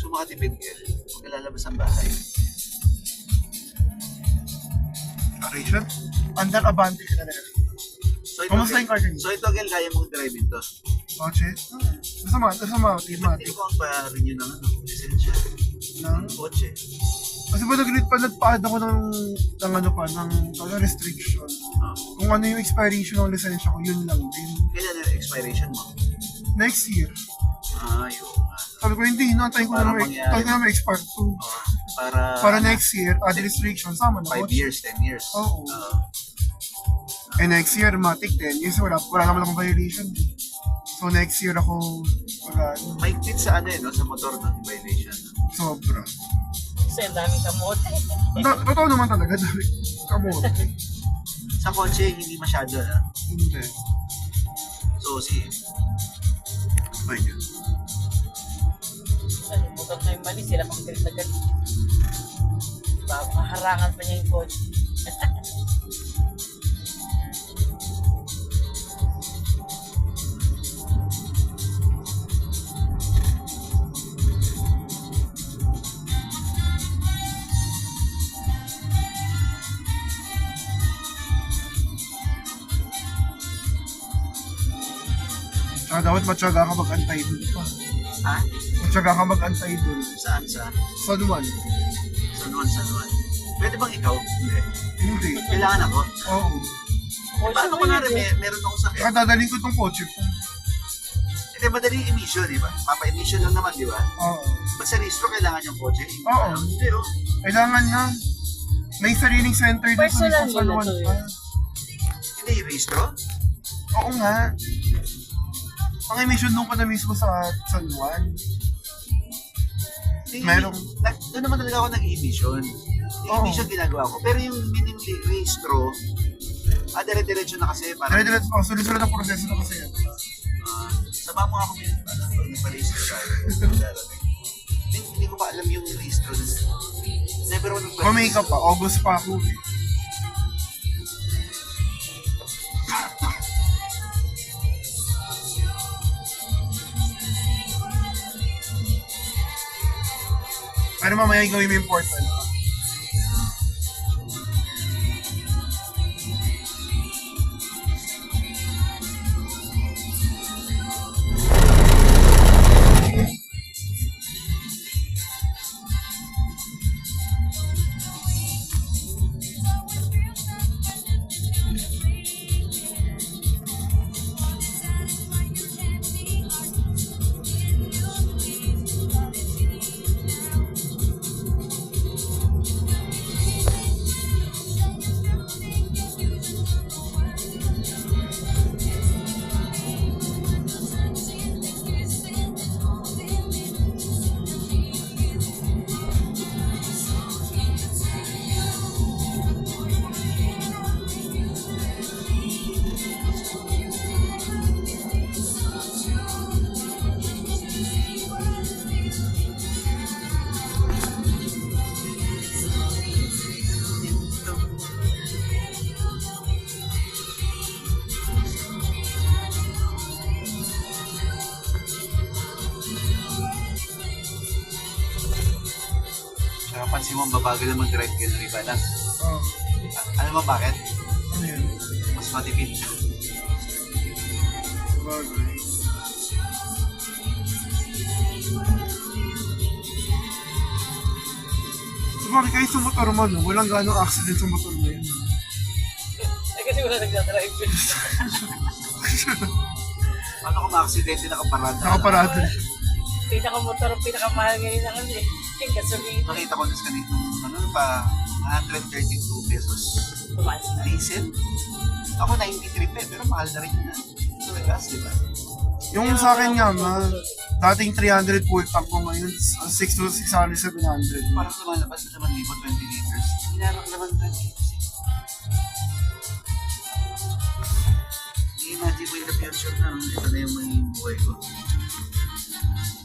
gusto makatipid ka, huwag ka lalabas ng bahay. Operation? Under abante ka na rin. Kamusta yung car niya? So ito, Gel, kaya mong drive ito. Kotse? Masama. Hindi ko ang pa-renew ng lisensya. Ng kotse. Kasi ba nagpa-add ako ng restriction. Kung ano yung expiration ng lisensya ko, yun lang din. Kailan yung expiration mo? Next year. Yun. Sabi ko, hindi, antayin ko na ma-expire to. Para next year, add restriction, sama na. 5 years, 10 years. Oo. Next year, matik 10 years, wala naman akong violation. So next year ako, may fit sa sa motor ng violation. Sobra. Kasi ang daming kamote. Totoo naman talaga, daming kamote. Sa kotse, hindi masyado na. Hindi. So, Ayun. Sa motor na yung mali, sila pang galit na galit. Harangan pa niya yung kotse. Dapat matyaga ka mag-antay dun pa. Ha? Matyaga ka mag-antay dun. Saan? San Juan. San Juan. Pwede bang ikaw? Hindi. Kailangan ako? Oo. Paano ko na rin, meron akong sakit? Kaya dadaling ko tong kotse ko. Hindi, madaling emission, di ba? Papa-emission lang naman, di ba? Oo. Ba't sa registro kailangan yung kotse? Oo. Hindi, Kailangan na. May sariling center dito Personal sa San mo Juan na to pa. Hindi, registro? Oo nga. Ang emission doon pa na mismo sa San Juan. Merong... Doon naman talaga ako nag-emission. Yung emission ginagawa ko. Pero yung registro, dire-diretso na kasi. Sunod-sunod ang proseso na kasi yan. Sama mo ako yun. Pag nagpa-registro tayo. Hindi ko pa alam yung registro. Never ako nagpa-registro. Kumika pa. August pa ako eh. Pero mamaya yung gawin mo important. Pansin mo, babagal na mag-drive ka ng iba lang. Oo. Alam mo bakit? Ano yun? Mas matipid. Bagay. Sabagay kahit sa motor mo, no? Walang gano'ng accident sa motor mo yun. Kasi wala nagdadrive yun. Paano kung ma-aksidente nakaparada? Nakaparado. Pinakamotor ang pinakamahal ngayon na kasi. Yung gasolina. Nakita ko nas kanito, 132 pesos. Tumaas na. Diesel. Ako 93 pe, pero mahal na rin yun. So, gas, di ba? Yung sa akin nga, dating 300 full tank ko ngayon, 600, 700. Parang lumalabas na naman 20 liters. Hinarap naman 20 liters. I-imagine ko in the future na ito na yung may buhay ko.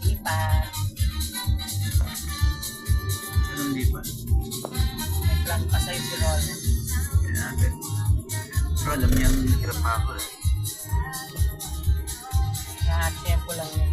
Hindi pa. Anong hindi pa? May plan pa sa'yo si Roland. Kaya natin. Pero alam niya, hirap pa ako eh. Tempo lang yun.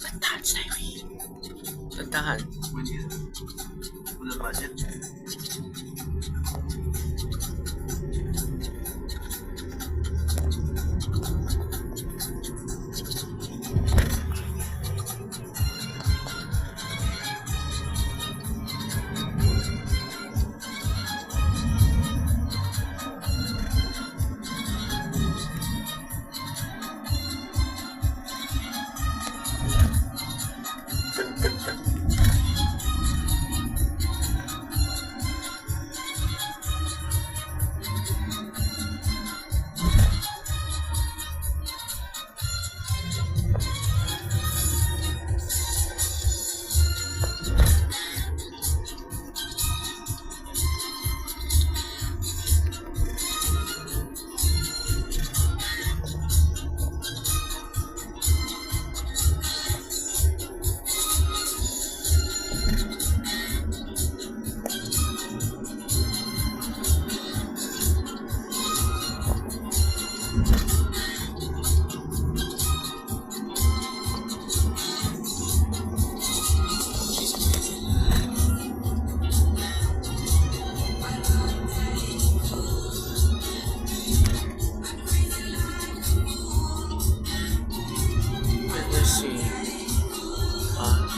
Bantahan sa'yo eh. Bantahan. Wala budget. Let's see. Ah.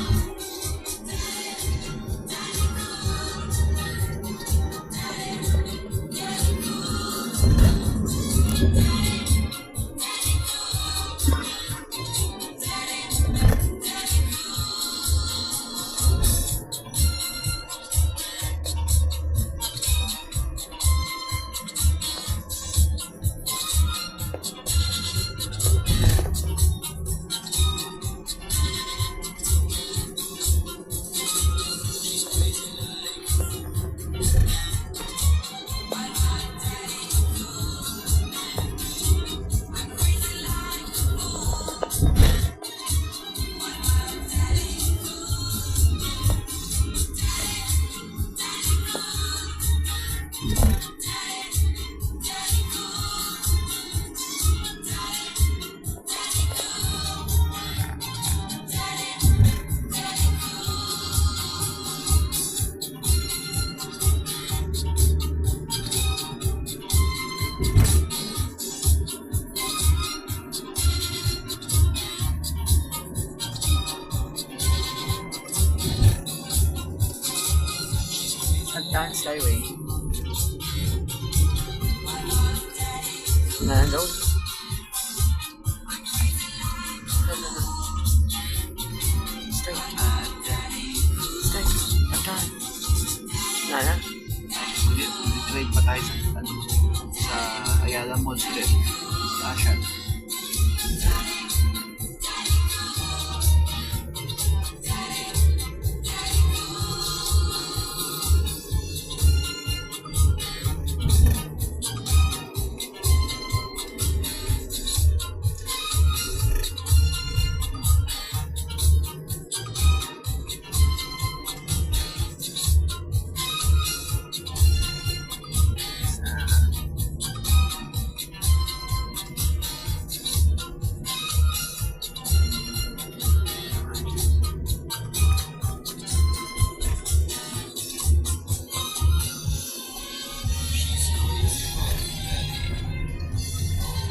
Bantahan sa'yo eh. Nano? Stay. Stay. Bantahan. Nana? Mag-drive pa tayo sa Ayala Malls ulit. Sa Ashan.